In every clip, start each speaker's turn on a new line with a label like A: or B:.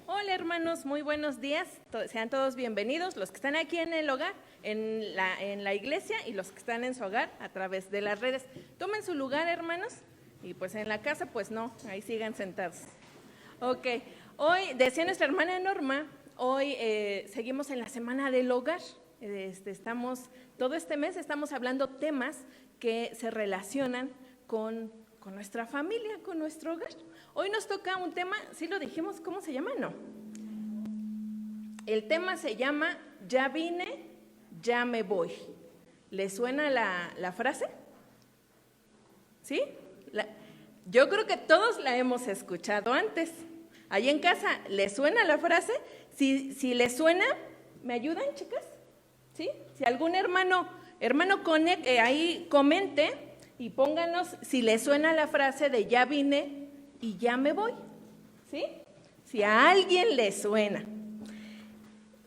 A: Hola hermanos, muy buenos días. Sean todos bienvenidos, los que están aquí en el hogar, en la iglesia, y los que están en su hogar a través de las redes. Tomen su lugar, hermanos, y pues en la casa, pues no, ahí sigan sentados. Ok, hoy, decía nuestra hermana Norma, hoy seguimos en la Semana del Hogar. Todo este mes estamos hablando temas que se relacionan con nuestra familia, con nuestro hogar. Hoy nos toca un tema, ¿sí lo dijimos? ¿Cómo se llama? No. El tema se llama Ya vine, ya me voy. ¿Le suena la frase? ¿Sí? Yo creo que todos la hemos escuchado antes. Ahí en casa, ¿le suena la frase? Si le suena, ¿me ayudan, chicas? ¿Sí? Si algún hermano ahí comente y pónganos si le suena la frase de ya vine y ya me voy. ¿Sí? Si a alguien le suena.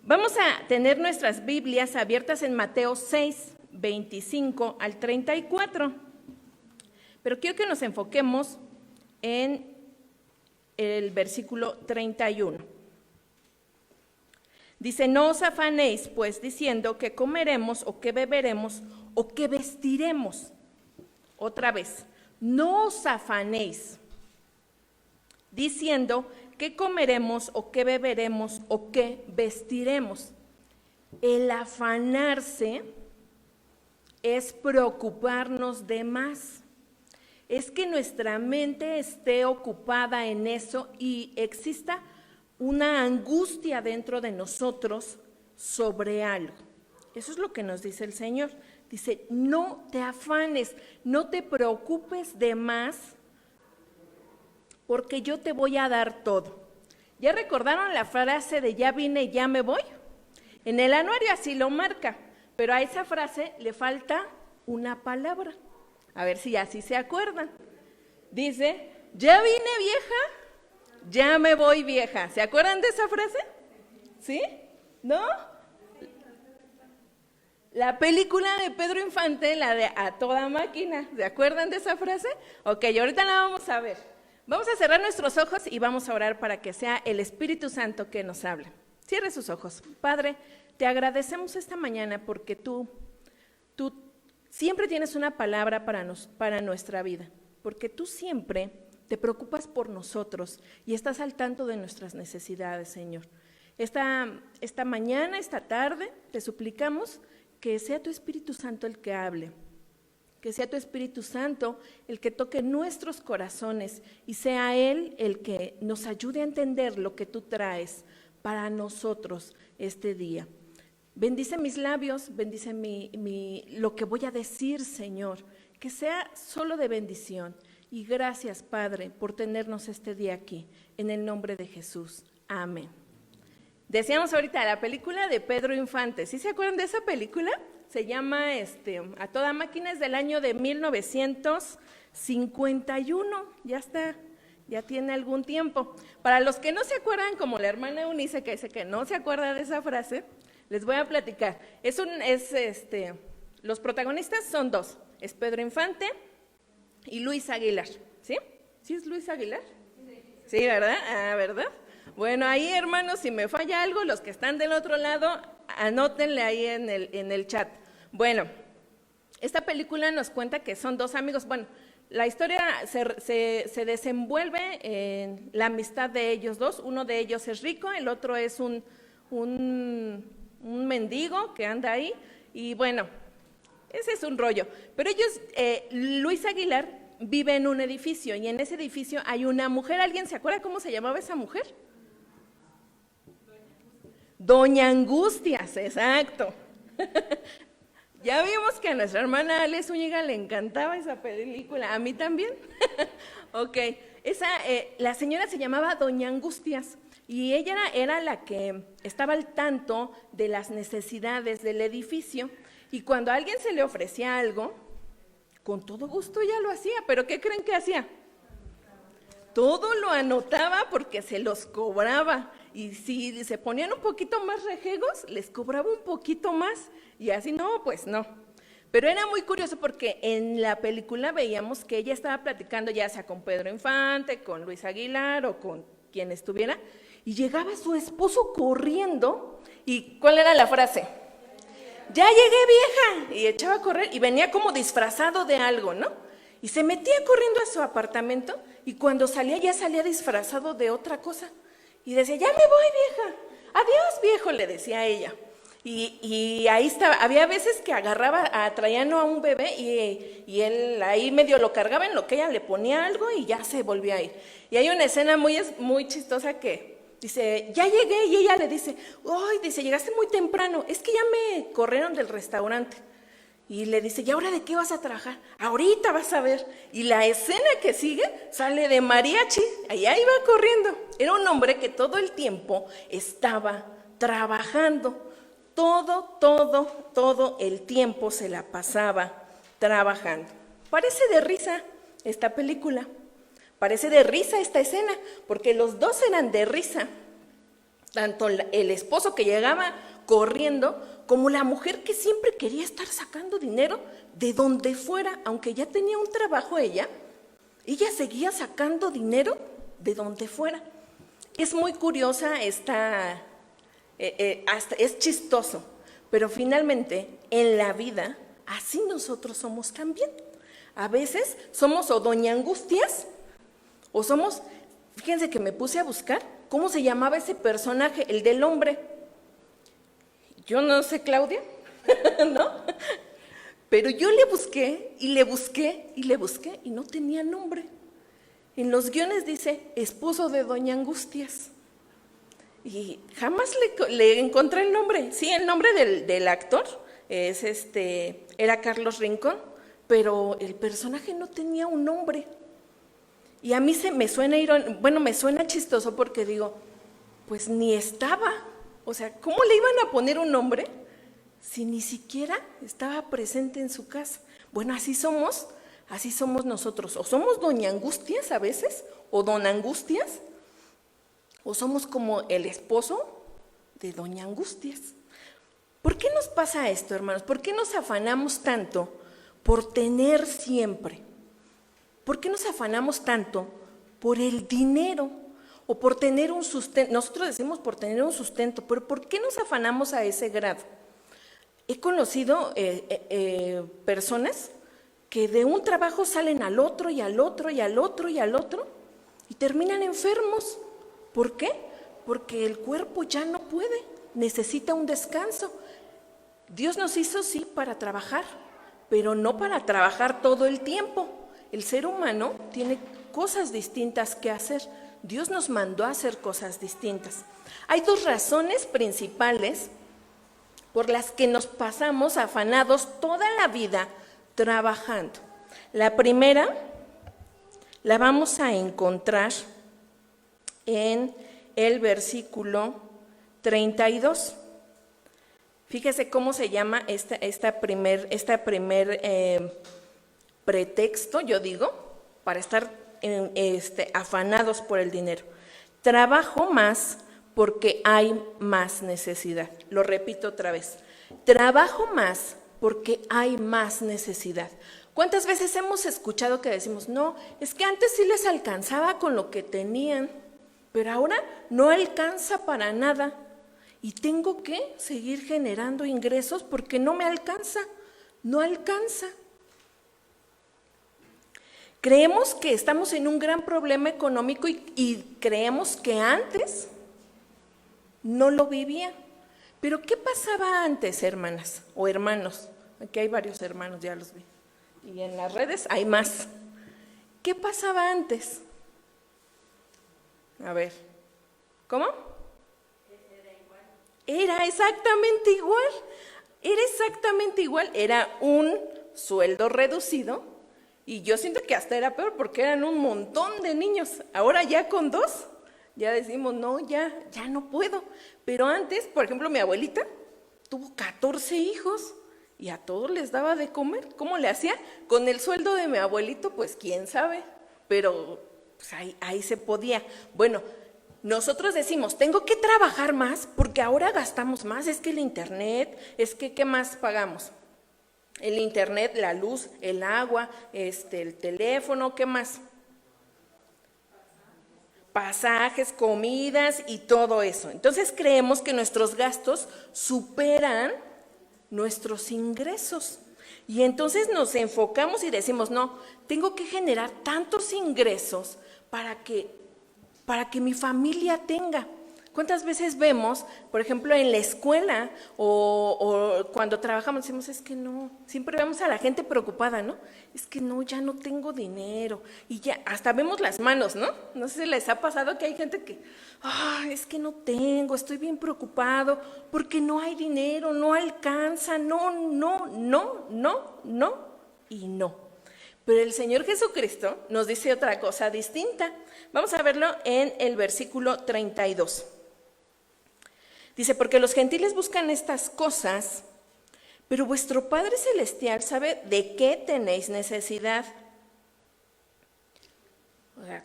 A: Vamos a tener nuestras Biblias abiertas en Mateo 6, 25 al 34. Pero quiero que nos enfoquemos en el versículo 31. Dice, no os afanéis, pues, diciendo que comeremos o que beberemos o que vestiremos. Otra vez, no os afanéis, diciendo que comeremos o que beberemos o que vestiremos. El afanarse es preocuparnos de más. Es que nuestra mente esté ocupada en eso y exista una angustia dentro de nosotros sobre algo. Eso es lo que nos dice el Señor. Dice, no te afanes, no te preocupes de más, porque yo te voy a dar todo. ¿Ya recordaron la frase de ya vine y ya me voy? En el anuario así lo marca, pero a esa frase le falta una palabra. A ver si así se acuerdan. Dice, ya vine vieja, ya me voy vieja. ¿Se acuerdan de esa frase? ¿Sí? ¿No? La película de Pedro Infante, la de A Toda Máquina. ¿Se acuerdan de esa frase? Ok, ahorita la vamos a ver. Vamos a cerrar nuestros ojos y vamos a orar para que sea el Espíritu Santo que nos hable. Cierre sus ojos. Padre, te agradecemos esta mañana porque tú siempre tienes una palabra para nuestra vida, porque tú siempre te preocupas por nosotros y estás al tanto de nuestras necesidades, Señor. Esta mañana, esta tarde, te suplicamos que sea tu Espíritu Santo el que hable, que sea tu Espíritu Santo el que toque nuestros corazones y sea Él el que nos ayude a entender lo que tú traes para nosotros este día. Bendice mis labios, bendice lo que voy a decir, Señor, que sea solo de bendición. Y gracias, Padre, por tenernos este día aquí, en el nombre de Jesús. Amén. Decíamos ahorita la película de Pedro Infante. ¿Sí se acuerdan de esa película? Se llama A Toda Máquina, es del año de 1951. Ya está, ya tiene algún tiempo. Para los que no se acuerdan, como la hermana Eunice, que dice que no se acuerda de esa frase, les voy a platicar. Los protagonistas son dos, es Pedro Infante y Luis Aguilar. ¿Sí? ¿Sí es Luis Aguilar? Sí, ¿verdad? Ah, ¿verdad? Bueno, ahí, hermanos, si me falla algo, los que están del otro lado, anótenle ahí en el chat. Bueno, esta película nos cuenta que son dos amigos. Bueno, la historia se desenvuelve en la amistad de ellos dos. Uno de ellos es rico, el otro es un mendigo que anda ahí. Y bueno, ese es un rollo. Pero ellos, Luis Aguilar vive en un edificio y en ese edificio hay una mujer. ¿Alguien se acuerda cómo se llamaba esa mujer? Doña Angustias, exacto. Ya vimos que a nuestra hermana Ale Zúñiga le encantaba esa película, a mí también. Ok, la señora se llamaba Doña Angustias y ella era la que estaba al tanto de las necesidades del edificio y cuando a alguien se le ofrecía algo, con todo gusto ella lo hacía, pero ¿qué creen que hacía? Todo lo anotaba porque se los cobraba. Y si se ponían un poquito más rejegos, les cobraba un poquito más, y así no, pues no. Pero era muy curioso porque en la película veíamos que ella estaba platicando ya sea con Pedro Infante, con Luis Aguilar o con quien estuviera, Y llegaba su esposo corriendo, ¿y cuál era la frase? Ya llegué, vieja, y echaba a correr, y venía como disfrazado de algo, ¿no? Y se metía corriendo a su apartamento, y cuando salía ya salía disfrazado de otra cosa. Y decía, ya me voy, vieja, adiós, viejo, le decía a ella. Y ahí estaba, había veces que traían a un bebé y él ahí medio lo cargaba en lo que ella le ponía algo y ya se volvía a ir. Y hay una escena muy chistosa que dice, ya llegué, y ella le dice, ¡ay! Dice, llegaste muy temprano, es que ya me corrieron del restaurante. Y le dice, ¿y ahora de qué vas a trabajar? Ahorita vas a ver. Y la escena que sigue sale de mariachi, allá iba corriendo. Era un hombre que todo el tiempo estaba trabajando. Todo el tiempo se la pasaba trabajando. Parece de risa esta película, parece de risa esta escena, porque los dos eran de risa. Tanto el esposo que llegaba corriendo, como la mujer que siempre quería estar sacando dinero de donde fuera, aunque ya tenía un trabajo ella seguía sacando dinero de donde fuera. Es muy curiosa esta... hasta es chistoso, pero finalmente en la vida así nosotros somos también. A veces somos o doña Angustias o somos, fíjense que me puse a buscar cómo se llamaba ese personaje, el del hombre. Yo no sé, Claudia, ¿no? Pero yo le busqué y le busqué y le busqué y no tenía nombre. En los guiones dice esposo de doña Angustias. Y jamás le encontré el nombre. Sí, el nombre del actor es era Carlos Rincón, pero el personaje no tenía un nombre. Y a mí me suena me suena chistoso porque digo, pues ni estaba. O sea, ¿cómo le iban a poner un nombre si ni siquiera estaba presente en su casa? Bueno, así somos nosotros. O somos doña Angustias a veces, o don Angustias, o somos como el esposo de doña Angustias. ¿Por qué nos pasa esto, hermanos? ¿Por qué nos afanamos tanto por tener siempre? ¿Por qué nos afanamos tanto por el dinero o por tener un sustento? Nosotros decimos por tener un sustento, pero ¿por qué nos afanamos a ese grado? He conocido personas que de un trabajo salen al otro y al otro y al otro y al otro y terminan enfermos. ¿Por qué? Porque el cuerpo ya no puede, necesita un descanso. Dios nos hizo, sí, para trabajar, pero no para trabajar todo el tiempo. El ser humano tiene cosas distintas que hacer. Dios nos mandó a hacer cosas distintas. Hay dos razones principales por las que nos pasamos afanados toda la vida trabajando. La primera la vamos a encontrar en el versículo 32. Fíjese cómo se llama esta primer pretexto, yo digo, para estar afanados por el dinero. Trabajo más porque hay más necesidad. Lo repito otra vez. Trabajo más porque hay más necesidad. ¿Cuántas veces hemos escuchado que decimos, no, es que antes sí les alcanzaba con lo que tenían, pero ahora no alcanza para nada y tengo que seguir generando ingresos porque no me alcanza, no alcanza? Creemos que estamos en un gran problema económico y creemos que antes no lo vivía. Pero ¿qué pasaba antes, hermanas o hermanos? Aquí hay varios hermanos, ya los vi. Y en las redes hay más. ¿Qué pasaba antes? A ver, ¿cómo? Era exactamente igual. Era exactamente igual. Era un sueldo reducido. Y yo siento que hasta era peor porque eran un montón de niños. Ahora ya con dos, ya decimos, no, ya no puedo. Pero antes, por ejemplo, mi abuelita tuvo 14 hijos y a todos les daba de comer. ¿Cómo le hacía? Con el sueldo de mi abuelito, pues quién sabe, pero pues, ahí se podía. Bueno, nosotros decimos, tengo que trabajar más porque ahora gastamos más. Es que el internet, es que ¿qué más pagamos? El internet, la luz, el agua, el teléfono, ¿qué más? pasajes, comidas y todo eso. Entonces creemos que nuestros gastos superan nuestros ingresos. Y entonces nos enfocamos y decimos, no, tengo que generar tantos ingresos para que mi familia tenga. ¿Cuántas veces vemos, por ejemplo, en la escuela o cuando trabajamos, decimos, es que no, siempre vemos a la gente preocupada, ¿no? Es que no, ya no tengo dinero. Y ya, hasta vemos las manos, ¿no? No sé si les ha pasado que hay gente que, es que no tengo, estoy bien preocupado porque no hay dinero, no alcanza, no y no. Pero el Señor Jesucristo nos dice otra cosa distinta. Vamos a verlo en el versículo 32. Dice, porque los gentiles buscan estas cosas, pero vuestro Padre Celestial sabe de qué tenéis necesidad. O sea,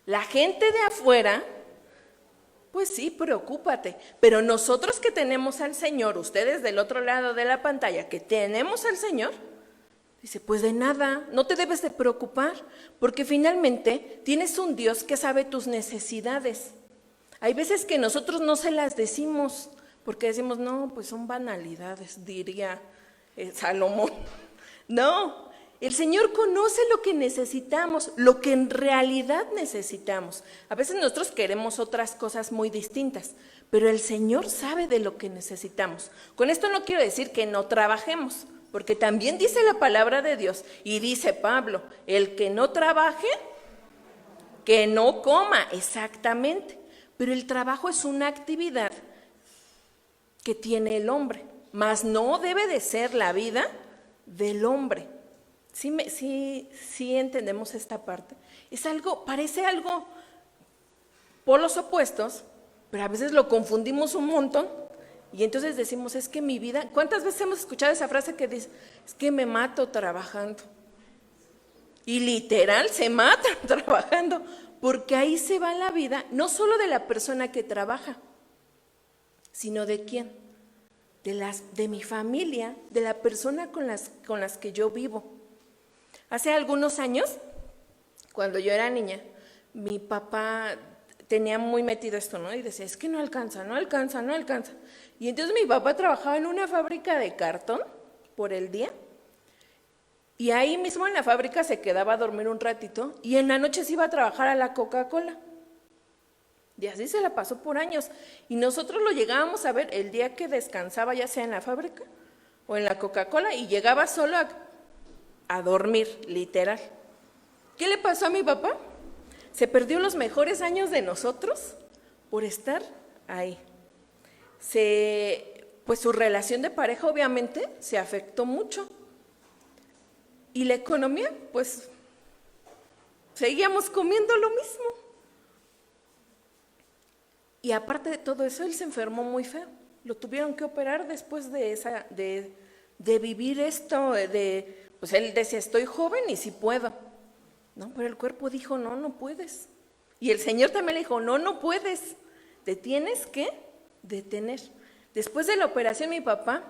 A: la gente de afuera, pues sí, preocúpate. Pero nosotros que tenemos al Señor, ustedes del otro lado de la pantalla, que tenemos al Señor, dice, pues de nada, no te debes de preocupar, porque finalmente tienes un Dios que sabe tus necesidades. Hay veces que nosotros no se las decimos, porque decimos, no, pues son banalidades, diría Salomón. No, el Señor conoce lo que necesitamos, lo que en realidad necesitamos. A veces nosotros queremos otras cosas muy distintas, pero el Señor sabe de lo que necesitamos. Con esto no quiero decir que no trabajemos, porque también dice la palabra de Dios, y dice Pablo, el que no trabaje, que no coma, exactamente. Pero el trabajo es una actividad que tiene el hombre, mas no debe de ser la vida del hombre. Sí entendemos esta parte. Es algo, parece algo polos opuestos, pero a veces lo confundimos un montón y entonces decimos, es que mi vida, ¿cuántas veces hemos escuchado esa frase que dice, es que me mato trabajando? Y literal se mata trabajando, porque ahí se va la vida, no solo de la persona que trabaja, sino de quién, de mi familia, de la persona con las que yo vivo. Hace algunos años, cuando yo era niña, mi papá tenía muy metido esto, ¿no? Y decía, es que no alcanza. Y entonces mi papá trabajaba en una fábrica de cartón por el día, y ahí mismo en la fábrica se quedaba a dormir un ratito y en la noche se iba a trabajar a la Coca-Cola. Y así se la pasó por años. Y nosotros lo llegábamos a ver el día que descansaba, ya sea en la fábrica o en la Coca-Cola, y llegaba solo a dormir, literal. ¿Qué le pasó a mi papá? Se perdió los mejores años de nosotros por estar ahí. Pues su relación de pareja obviamente se afectó mucho. Y la economía, pues, seguíamos comiendo lo mismo. Y aparte de todo eso, él se enfermó muy feo. Lo tuvieron que operar después de vivir esto, pues él decía, estoy joven y sí puedo. No, pero el cuerpo dijo, no puedes. Y el Señor también le dijo, no puedes, te tienes que detener. Después de la operación, mi papá,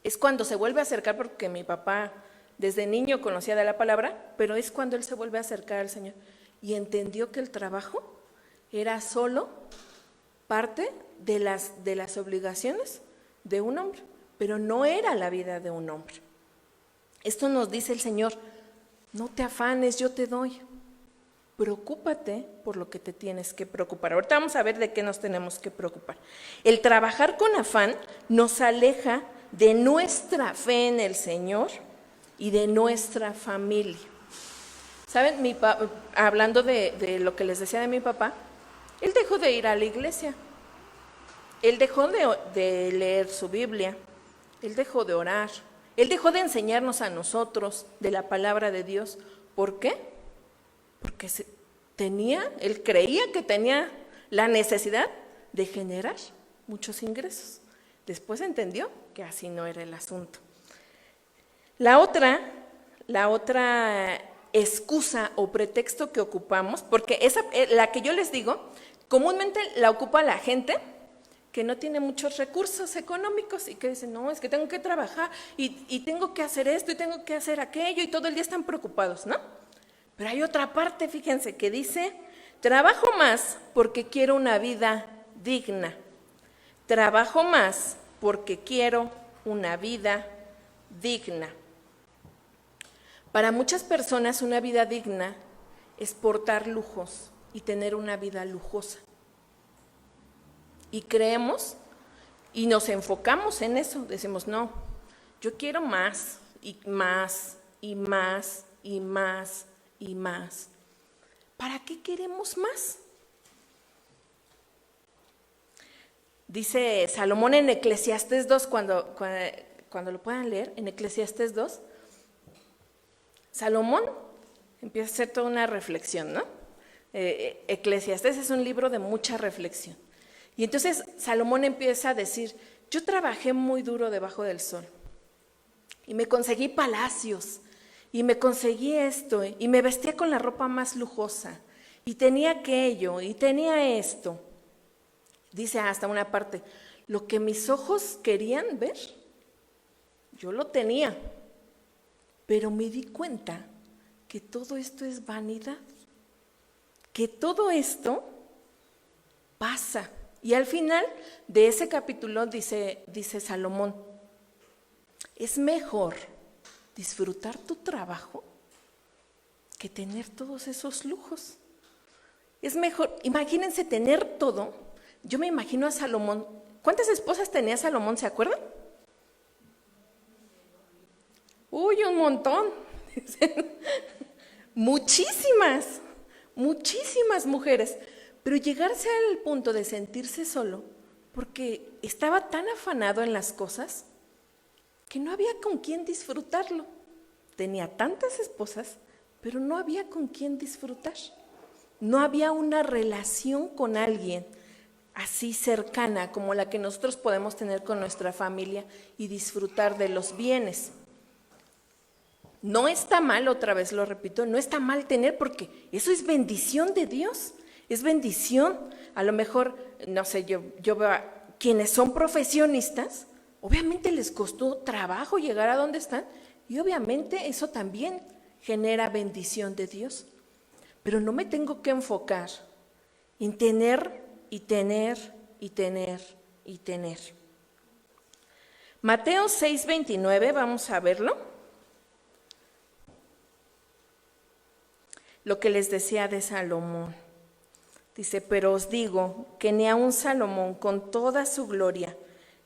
A: es cuando se vuelve a acercar, porque mi papá desde niño conocía de la palabra, pero es cuando él se vuelve a acercar al Señor y entendió que el trabajo era solo parte de las obligaciones de un hombre, pero no era la vida de un hombre. Esto nos dice el Señor, no te afanes, yo te doy. Preocúpate por lo que te tienes que preocupar. Ahorita vamos a ver de qué nos tenemos que preocupar. El trabajar con afán nos aleja de nuestra fe en el Señor y de nuestra familia. ¿Saben? Hablando de lo que les decía de mi papá, él dejó de ir a la iglesia, él dejó de leer su Biblia, él dejó de orar, él dejó de enseñarnos a nosotros de la palabra de Dios. ¿Por qué? Porque él creía que tenía la necesidad de generar muchos ingresos. Después entendió que así no era el asunto. La otra excusa o pretexto que ocupamos, porque la que yo les digo, comúnmente la ocupa la gente que no tiene muchos recursos económicos y que dice, no, es que tengo que trabajar y tengo que hacer esto y tengo que hacer aquello y todo el día están preocupados, ¿no? Pero hay otra parte, fíjense, que dice, Trabajo más porque quiero una vida digna. Trabajo más porque quiero una vida digna. Para muchas personas una vida digna es portar lujos y tener una vida lujosa. Y creemos y nos enfocamos en eso. Decimos, no, yo quiero más y más y más y más y más. ¿Para qué queremos más? Dice Salomón en Eclesiastés 2, cuando lo puedan leer, en Eclesiastés 2, Salomón empieza a hacer toda una reflexión, ¿no? Eclesiastés es un libro de mucha reflexión. Y entonces Salomón empieza a decir, yo trabajé muy duro debajo del sol y me conseguí palacios y me conseguí esto y me vestía con la ropa más lujosa y tenía aquello y tenía esto. Dice hasta una parte, lo que mis ojos querían ver, yo lo tenía, pero me di cuenta que todo esto es vanidad, que todo esto pasa. Y al final de ese capítulo dice Salomón, es mejor disfrutar tu trabajo que tener todos esos lujos. Es mejor, imagínense tener todo. Yo me imagino a Salomón. ¿Cuántas esposas tenía Salomón? ¿Se acuerdan? Uy, un montón. Muchísimas mujeres. Pero llegarse al punto de sentirse solo, porque estaba tan afanado en las cosas, que no había con quién disfrutarlo. Tenía tantas esposas, pero no había con quién disfrutar. No había una relación con alguien así cercana como la que nosotros podemos tener con nuestra familia y disfrutar de los bienes. No está mal, otra vez lo repito, no está mal tener, porque eso es bendición de Dios, es bendición. A lo mejor, no sé, yo veo a quienes son profesionistas, obviamente les costó trabajo llegar a donde están y obviamente eso también genera bendición de Dios. Pero no me tengo que enfocar en tener y tener y tener y tener. Mateo 6:29, vamos a verlo. Lo que les decía de Salomón. Dice, pero os digo que ni aun Salomón con toda su gloria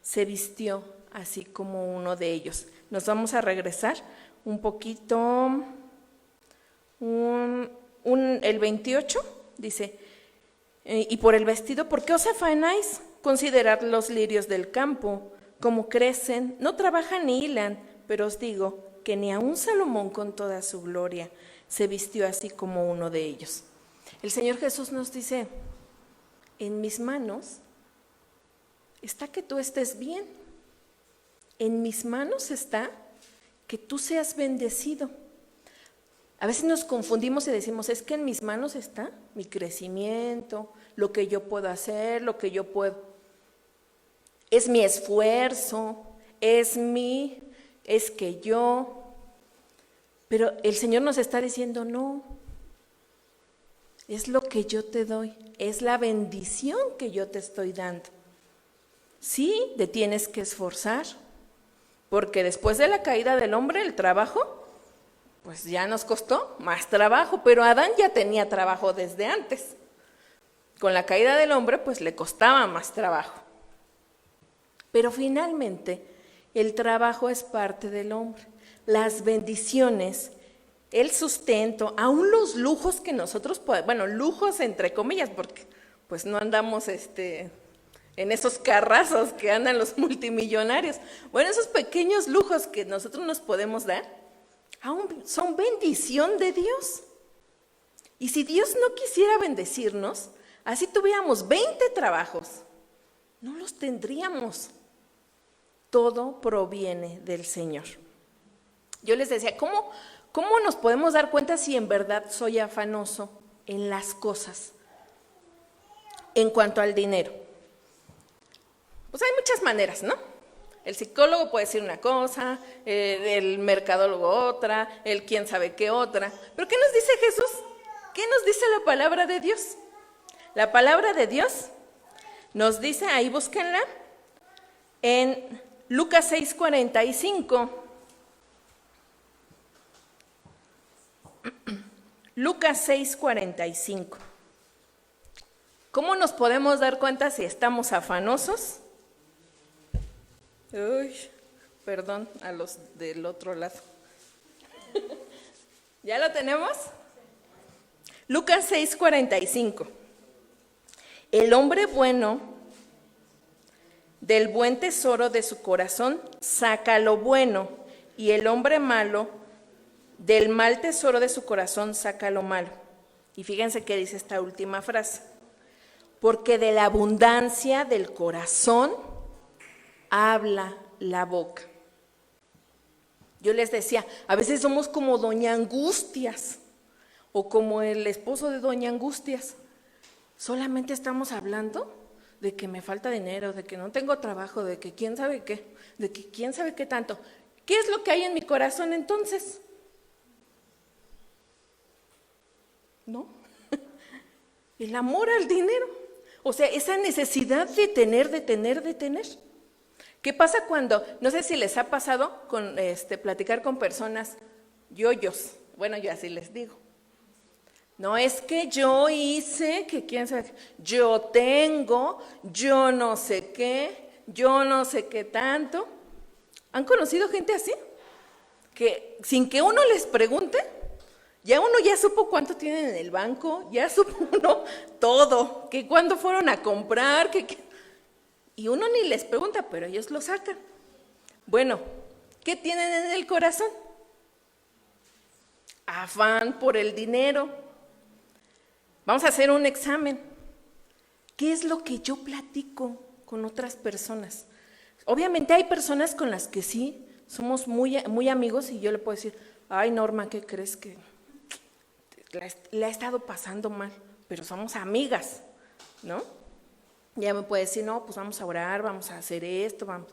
A: se vistió así como uno de ellos. Nos vamos a regresar un poquito, el 28, dice, y por el vestido, ¿por qué os afanáis? Considerad los lirios del campo, como crecen, no trabajan ni hilan, pero os digo que ni aun Salomón con toda su gloria se vistió así como uno de ellos. El Señor Jesús nos dice, en mis manos está que tú estés bien, en mis manos está que tú seas bendecido. A veces nos confundimos y decimos, es que en mis manos está mi crecimiento, lo que yo puedo hacer, lo que yo puedo. Es mi esfuerzo, es que yo. Pero el Señor nos está diciendo, no, es lo que yo te doy, es la bendición que yo te estoy dando. Sí, te tienes que esforzar, porque después de la caída del hombre, el trabajo, pues ya nos costó más trabajo, pero Adán ya tenía trabajo desde antes. Con la caída del hombre, pues le costaba más trabajo. Pero finalmente, el trabajo es parte del hombre. Las bendiciones, el sustento, aún los lujos que nosotros podemos, bueno, lujos entre comillas, porque pues no andamos en esos carrazos que andan los multimillonarios. Bueno, esos pequeños lujos que nosotros nos podemos dar, aún son bendición de Dios. Y si Dios no quisiera bendecirnos, así tuviéramos 20 trabajos, no los tendríamos. Todo proviene del Señor. Yo les decía, ¿cómo nos podemos dar cuenta si en verdad soy afanoso en las cosas? En cuanto al dinero, pues hay muchas maneras, ¿no? El psicólogo puede decir una cosa, el mercadólogo otra, el quién sabe qué otra. Pero ¿qué nos dice Jesús? ¿Qué nos dice la palabra de Dios? La palabra de Dios nos dice, ahí búsquenla, en Lucas 6:45. Lucas 6:45. ¿Cómo nos podemos dar cuenta si estamos afanosos? Uy, perdón a los del otro lado. ¿Ya lo tenemos? Lucas 6:45. El hombre bueno del buen tesoro de su corazón saca lo bueno, y el hombre malo del mal tesoro de su corazón saca lo malo. Y fíjense qué dice esta última frase. Porque de la abundancia del corazón habla la boca. Yo les decía, a veces somos como Doña Angustias o como el esposo de Doña Angustias. Solamente estamos hablando de que me falta dinero, de que no tengo trabajo, de que quién sabe qué, de que quién sabe qué tanto. ¿Qué es lo que hay en mi corazón entonces? ¿No? El amor al dinero. O sea, esa necesidad de tener. ¿Qué pasa cuando, no sé si les ha pasado con platicar con personas yoyos? Bueno, yo así les digo. No es que yo hice, que quién sabe, yo tengo, yo no sé qué tanto. ¿Han conocido gente así? Que sin que uno les pregunte, uno ya supo cuánto tienen en el banco, ya supo uno todo, que cuándo fueron a comprar, y uno ni les pregunta, pero ellos lo sacan. Bueno, ¿qué tienen en el corazón? Afán por el dinero. Vamos a hacer un examen. ¿Qué es lo que yo platico con otras personas? Obviamente hay personas con las que sí somos muy, muy amigos y yo le puedo decir, ay Norma, ¿qué crees que la he estado pasando mal? Pero somos amigas, ¿no? Ya me puede decir, no, pues vamos a orar, vamos a hacer esto, vamos.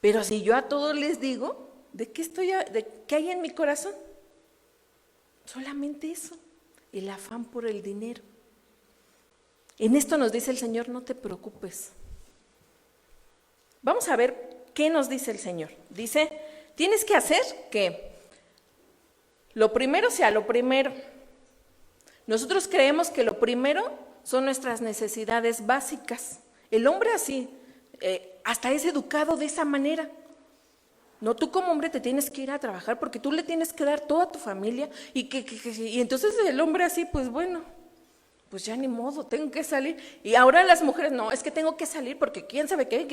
A: Pero si yo a todos les digo, ¿de qué hay en mi corazón? Solamente eso, el afán por el dinero. En esto nos dice el Señor, no te preocupes. Vamos a ver qué nos dice el Señor. Dice, tienes que hacer que lo primero sea lo primero. Nosotros creemos que lo primero son nuestras necesidades básicas. El hombre así, hasta es educado de esa manera. No, tú como hombre te tienes que ir a trabajar porque tú le tienes que dar todo a tu familia y entonces el hombre así, pues bueno, pues ya ni modo, tengo que salir. Y ahora las mujeres, no, es que tengo que salir porque quién sabe qué.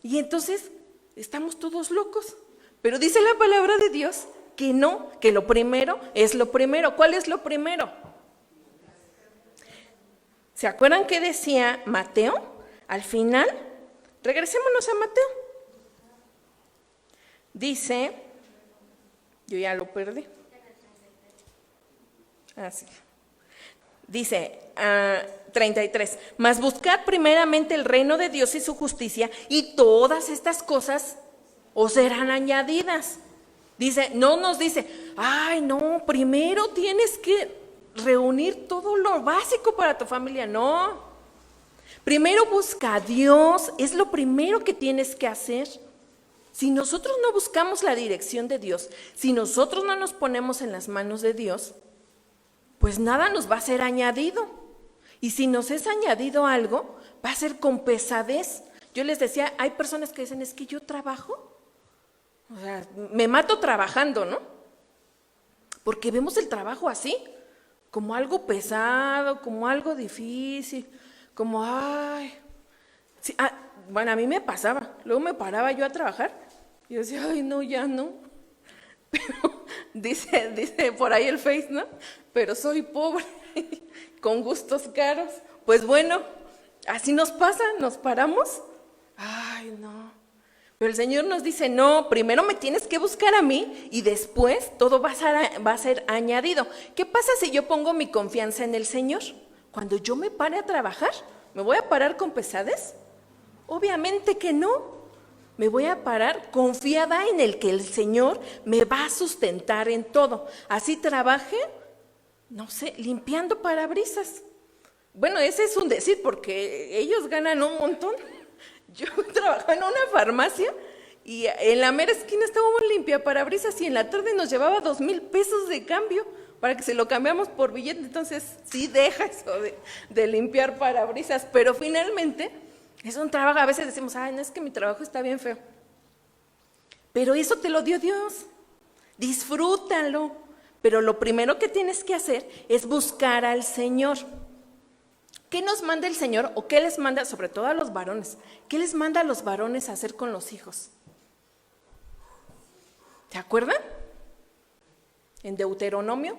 A: Y entonces estamos todos locos. Pero dice la palabra de Dios que no, que lo primero es lo primero. ¿Cuál es lo primero? ¿Se acuerdan qué decía Mateo? Al final, regresémonos a Mateo. Dice, yo ya lo perdí. Así. Dice 33, mas buscad primeramente el reino de Dios y su justicia, y todas estas cosas os serán añadidas. Dice, no nos dice, ay no, primero tienes que reunir todo lo básico para tu familia. No, primero busca a Dios, es lo primero que tienes que hacer. Si nosotros no buscamos la dirección de Dios, si nosotros no nos ponemos en las manos de Dios, pues nada nos va a ser añadido. Y si nos es añadido algo, va a ser con pesadez. Yo les decía, hay personas que dicen, es que yo trabajo, o sea, me mato trabajando, ¿no? Porque vemos el trabajo así, como algo pesado, como algo difícil, como, ay, sí, bueno, a mí me pasaba, luego me paraba yo a trabajar y yo decía, ay, no, ya no. Pero dice por ahí el Face, ¿no? Pero soy pobre, con gustos caros. Pues bueno, así nos pasa, nos paramos. Ay, no. Pero el Señor nos dice, no, primero me tienes que buscar a mí y después todo va a ser añadido. ¿Qué pasa si yo pongo mi confianza en el Señor? Cuando yo me pare a trabajar, ¿me voy a parar con pesadez? Obviamente que no. Me voy a parar confiada en el que el Señor me va a sustentar en todo. Así trabaje, no sé, limpiando parabrisas. Bueno, ese es un decir porque ellos ganan un montón. Yo trabajaba en una farmacia y en la mera esquina estábamos limpia parabrisas y en la tarde nos llevaba 2,000 pesos de cambio para que se lo cambiamos por billete. Entonces sí deja eso de limpiar parabrisas, pero finalmente es un trabajo. A veces decimos, ay, no, es que mi trabajo está bien feo, pero eso te lo dio Dios, disfrútalo. Pero lo primero que tienes que hacer es buscar al Señor. ¿Qué nos manda el Señor o qué les manda, sobre todo a los varones? ¿Qué les manda a los varones a hacer con los hijos? ¿Se acuerdan? En Deuteronomio.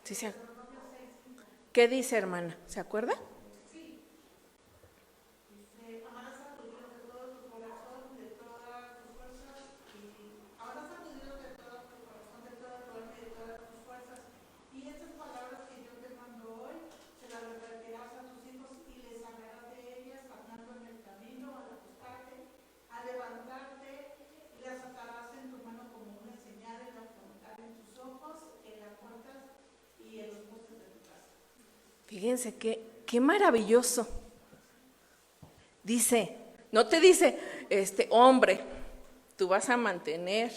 A: ¿Sí? ¿Qué dice, hermana? ¿Se acuerda? Fíjense qué maravilloso. Dice, no te dice, hombre, tú vas a mantener.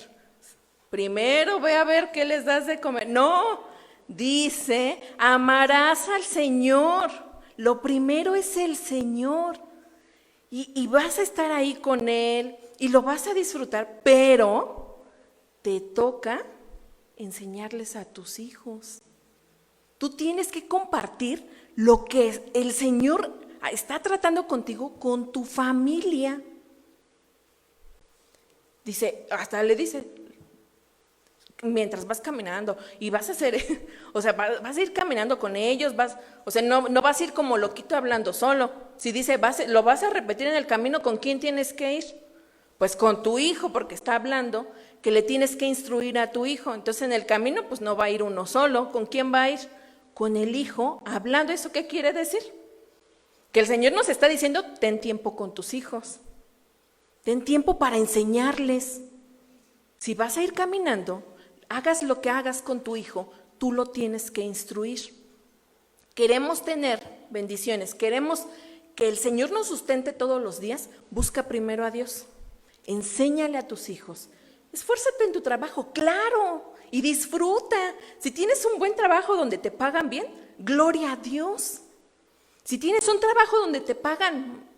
A: Primero ve a ver qué les das de comer. No, dice, amarás al Señor. Lo primero es el Señor. Y vas a estar ahí con Él y lo vas a disfrutar, pero te toca enseñarles a tus hijos. Tú tienes que compartir lo que el Señor está tratando contigo, con tu familia. Dice, hasta le dice, mientras vas caminando y vas a hacer, o sea, vas a ir caminando con ellos, no vas a ir como loquito hablando solo. Si dice, lo vas a repetir en el camino, ¿con quién tienes que ir? Pues con tu hijo, porque está hablando que le tienes que instruir a tu hijo. Entonces en el camino pues no va a ir uno solo. ¿Con quién va a ir? Con el hijo, hablando. ¿Eso qué quiere decir? Que el Señor nos está diciendo, ten tiempo con tus hijos, ten tiempo para enseñarles. Si vas a ir caminando, hagas lo que hagas con tu hijo, tú lo tienes que instruir. Queremos tener bendiciones, queremos que el Señor nos sustente todos los días. Busca primero a Dios, enséñale a tus hijos, esfuérzate en tu trabajo, claro, y disfruta. Si tienes un buen trabajo donde te pagan bien, gloria a Dios. Si tienes un trabajo donde te pagan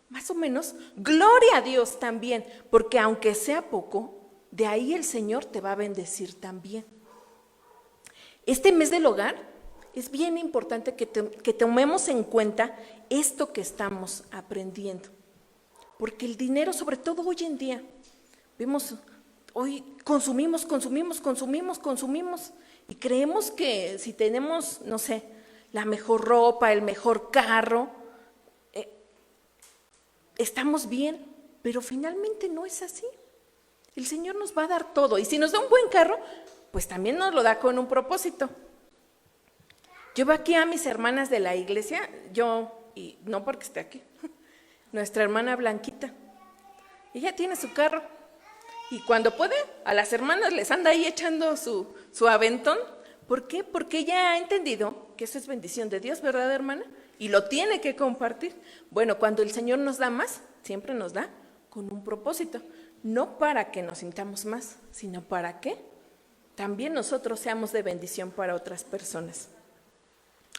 A: más o menos, gloria a Dios también, porque aunque sea poco, de ahí el Señor te va a bendecir también. Este mes del hogar es bien importante que tomemos en cuenta esto que estamos aprendiendo, porque el dinero, sobre todo hoy en día, hoy consumimos y creemos que si tenemos, no sé, la mejor ropa, el mejor carro, estamos bien, pero finalmente no es así. El Señor nos va a dar todo, y si nos da un buen carro, pues también nos lo da con un propósito. Yo veo aquí a mis hermanas de la iglesia, y no porque esté aquí, nuestra hermana Blanquita, ella tiene su carro, y cuando puede, a las hermanas les anda ahí echando su aventón. ¿Por qué? Porque ella ha entendido que eso es bendición de Dios, ¿verdad, hermana? Y lo tiene que compartir. Bueno, cuando el Señor nos da más, siempre nos da con un propósito. No para que nos sintamos más, sino para que también nosotros seamos de bendición para otras personas.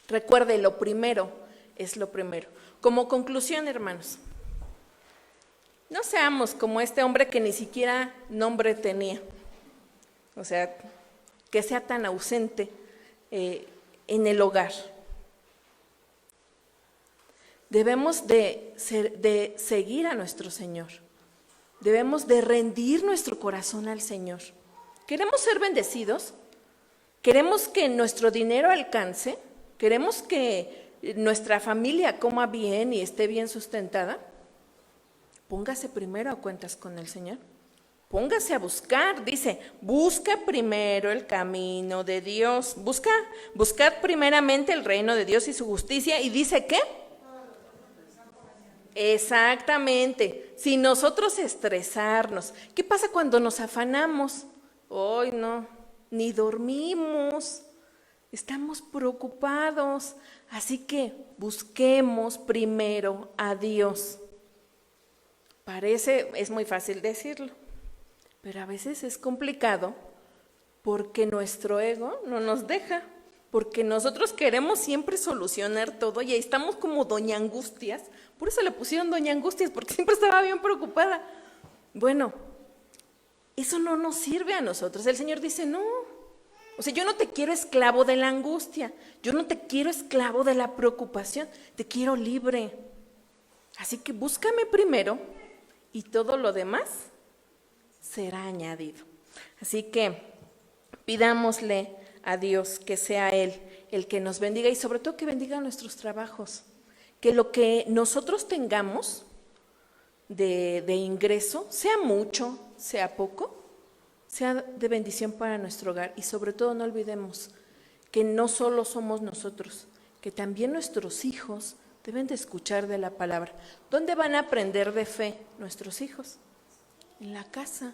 A: Recuerde, lo primero es lo primero. Como conclusión, hermanos, no seamos como este hombre que ni siquiera nombre tenía. O sea, que sea tan ausente en el hogar. Debemos de seguir a nuestro Señor. Debemos de rendir nuestro corazón al Señor. ¿Queremos ser bendecidos? ¿Queremos que nuestro dinero alcance? ¿Queremos que nuestra familia coma bien y esté bien sustentada? Póngase primero a cuentas con el Señor. Póngase a buscar, dice, busca primero el camino de Dios. Buscad primeramente el reino de Dios y su justicia. ¿Y dice qué? Exactamente. Si nosotros estresarnos, ¿qué pasa cuando nos afanamos? Hoy no, ni dormimos. estamos preocupados. Así que busquemos primero a Dios. Es muy fácil decirlo, pero a veces es complicado porque nuestro ego no nos deja, porque nosotros queremos siempre solucionar todo y ahí estamos como Doña Angustias. Por eso le pusieron Doña Angustias, porque siempre estaba bien preocupada. Bueno, eso no nos sirve a nosotros. El Señor dice, no, o sea, yo no te quiero esclavo de la angustia, yo no te quiero esclavo de la preocupación, te quiero libre. Así que búscame primero y todo lo demás será añadido. Así que pidámosle a Dios que sea Él el que nos bendiga y sobre todo que bendiga nuestros trabajos, que lo que nosotros tengamos de ingreso, sea mucho, sea poco, sea de bendición para nuestro hogar. Y sobre todo no olvidemos que no solo somos nosotros, que también nuestros hijos deben de escuchar de la palabra. ¿Dónde van a aprender de fe nuestros hijos? En la casa,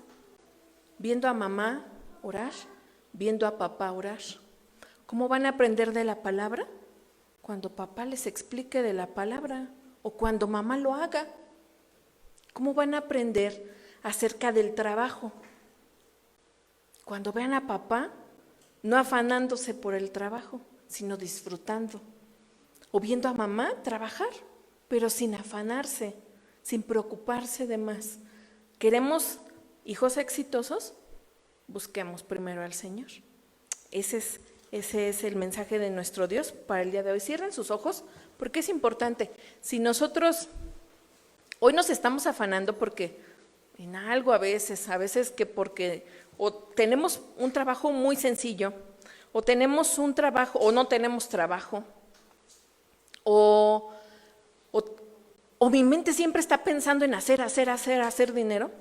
A: viendo a mamá orar, viendo a papá orar. ¿Cómo van a aprender de la palabra? Cuando papá les explique de la palabra o cuando mamá lo haga. ¿Cómo van a aprender acerca del trabajo? Cuando vean a papá no afanándose por el trabajo, sino disfrutando. O viendo a mamá trabajar, pero sin afanarse, sin preocuparse de más. ¿Queremos hijos exitosos? Busquemos primero al Señor. Ese es el mensaje de nuestro Dios para el día de hoy. Cierren sus ojos porque es importante. Si nosotros hoy nos estamos afanando porque en algo a veces que porque o tenemos un trabajo muy sencillo, o tenemos un trabajo o no tenemos trabajo, o mi mente siempre está pensando en hacer dinero,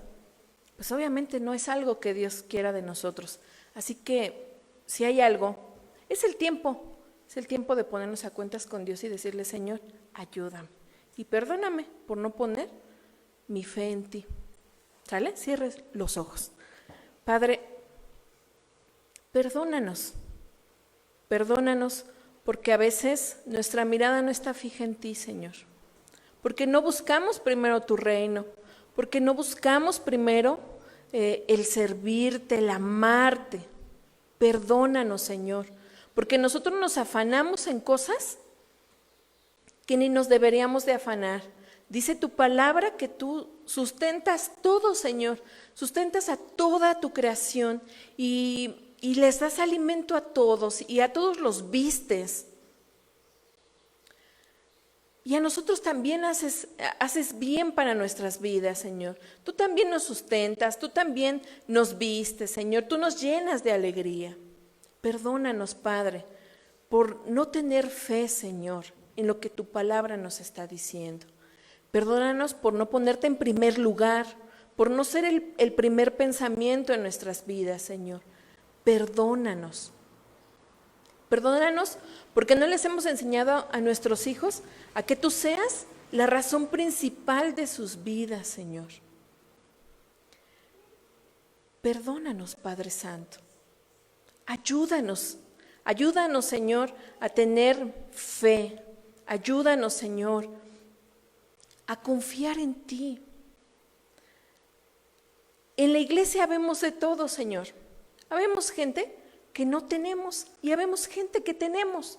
A: pues obviamente no es algo que Dios quiera de nosotros. Así que si hay algo, es el tiempo de ponernos a cuentas con Dios y decirle, Señor, ayúdame y perdóname por no poner mi fe en ti. ¿Sale? Cierres los ojos. Padre, perdónanos porque a veces nuestra mirada no está fija en ti, Señor, porque no buscamos primero tu reino, porque no buscamos primero el servirte, el amarte. Perdónanos, Señor, porque nosotros nos afanamos en cosas que ni nos deberíamos de afanar. Dice tu palabra que tú sustentas todo, Señor, sustentas a toda tu creación y les das alimento a todos y a todos los vistes. Y a nosotros también haces bien para nuestras vidas, Señor. Tú también nos sustentas, tú también nos vistes, Señor. Tú nos llenas de alegría. Perdónanos, Padre, por no tener fe, Señor, en lo que tu palabra nos está diciendo. Perdónanos por no ponerte en primer lugar, por no ser el primer pensamiento en nuestras vidas, Señor. Perdónanos. Perdónanos porque no les hemos enseñado a nuestros hijos a que tú seas la razón principal de sus vidas, Señor. Perdónanos, Padre Santo. Ayúdanos, Señor, a tener fe. Ayúdanos, Señor, a confiar en ti. En la iglesia habemos de todo, Señor. Habemos gente que no tenemos y habemos gente que tenemos.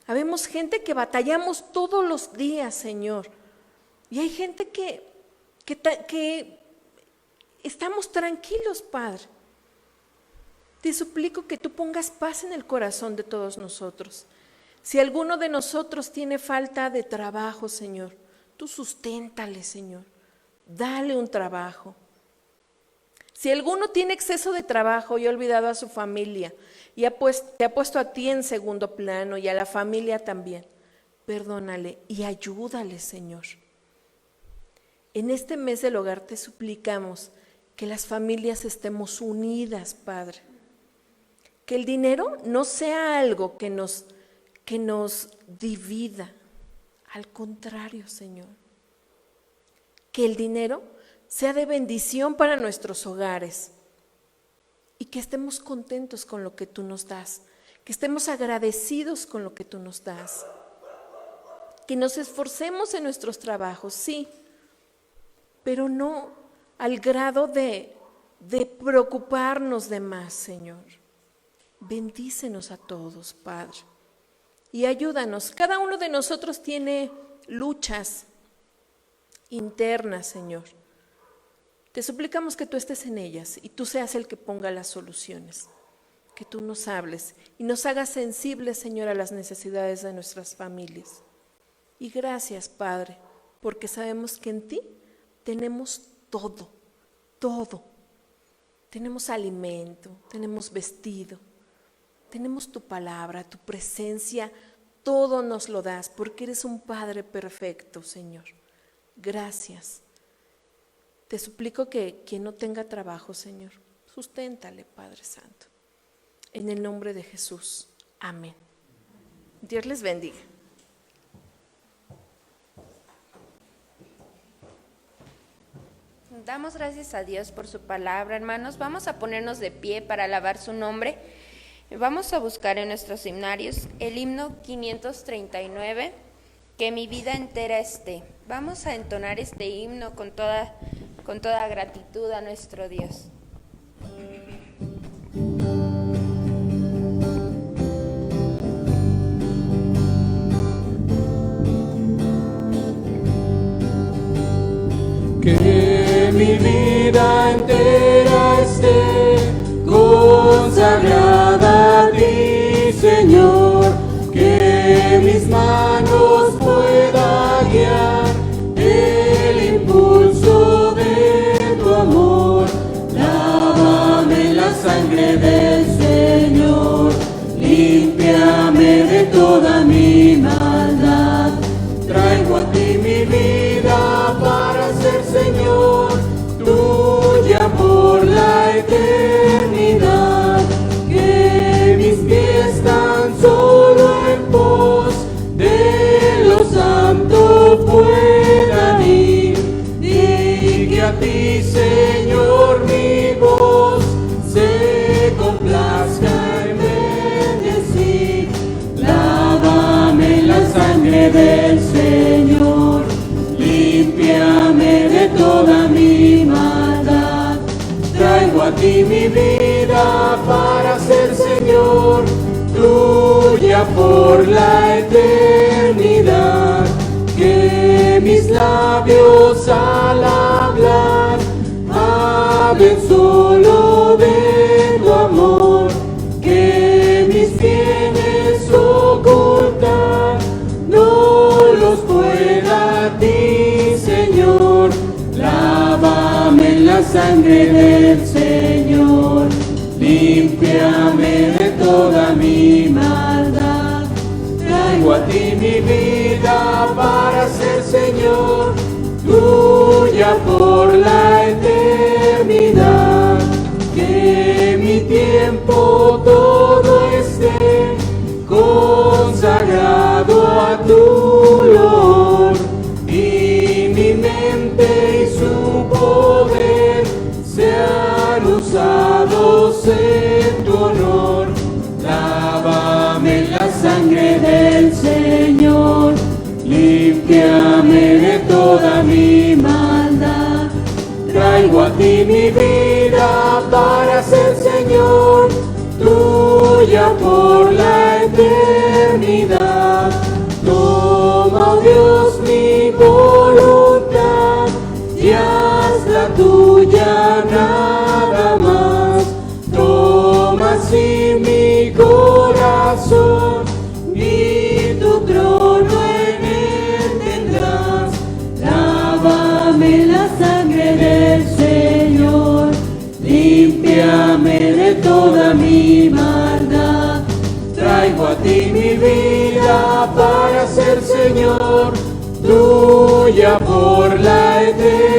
A: Habemos gente que batallamos todos los días, Señor. Y hay gente que estamos tranquilos, Padre. Te suplico que tú pongas paz en el corazón de todos nosotros. Si alguno de nosotros tiene falta de trabajo, Señor, tú susténtale, Señor. Dale un trabajo. Si alguno tiene exceso de trabajo y ha olvidado a su familia y te ha puesto a ti en segundo plano y a la familia también, perdónale y ayúdale, Señor. En este mes del hogar te suplicamos que las familias estemos unidas, Padre. Que el dinero no sea algo que nos divida. Al contrario, Señor. Que el dinero sea de bendición para nuestros hogares y que estemos contentos con lo que tú nos das, que estemos agradecidos con lo que tú nos das, que nos esforcemos en nuestros trabajos, sí, pero no al grado de preocuparnos de más, Señor. Bendícenos a todos, Padre, y ayúdanos. Cada uno de nosotros tiene luchas internas, Señor. Te suplicamos que tú estés en ellas y tú seas el que ponga las soluciones, que tú nos hables y nos hagas sensibles, Señor, a las necesidades de nuestras familias. Y gracias, Padre, porque sabemos que en ti tenemos todo, todo. Tenemos alimento, tenemos vestido, tenemos tu palabra, tu presencia, todo nos lo das porque eres un Padre perfecto, Señor. Gracias. Te suplico que quien no tenga trabajo, Señor, susténtale, Padre Santo. En el nombre de Jesús. Amén. Dios les bendiga.
B: Damos gracias a Dios por su palabra, hermanos. Vamos a ponernos de pie para alabar su nombre. Vamos a buscar en nuestros himnarios el himno 539, que mi vida entera esté. Vamos a entonar este himno con toda gratitud a nuestro Dios.
C: Que mi vida entera esté consagrada a ti, Señor, que mis manos pueda guiar el impulso de tu amor. Lávame en la sangre del Señor, límpiame de toda mi maldad. Traigo a ti mi vida para ser, Señor, tuya por la eternidad. Que mis pies tan solo en pos de lo santo puedan ir, y que a ti, Señor, mi voz se complazca en bendecir. Lávame en la sangre del Señor, límpiame de toda mi maldad. Traigo a ti mi vida para ser, Señor, tuya por la eternidad. Que mis labios al hablar hablen solo de tu amor. Que mis bienes ocultar no los pueda a ti, Señor. Lávame en la sangre del Señor, límpiame de toda mi maldad. Traigo a ti mi vida para ser, Señor, tuya por la eternidad. Que mi tiempo todo esté consagrado a tu loor, y mi mente y su poder sean usados en tu honor. Lávame en la sangre del Señor, límpiame de toda mi maldad. Traigo a ti mi vida para ser, Señor, tuya por la eternidad. Toma, oh Dios, mi voluntad y hazla tuya nada más. Toma así mi corazón y tu trono en él tendrás. Lávame en la sangre del Señor, límpiame de toda mi maldad. Traigo a ti mi vida para ser, Señor, tuya por la eternidad.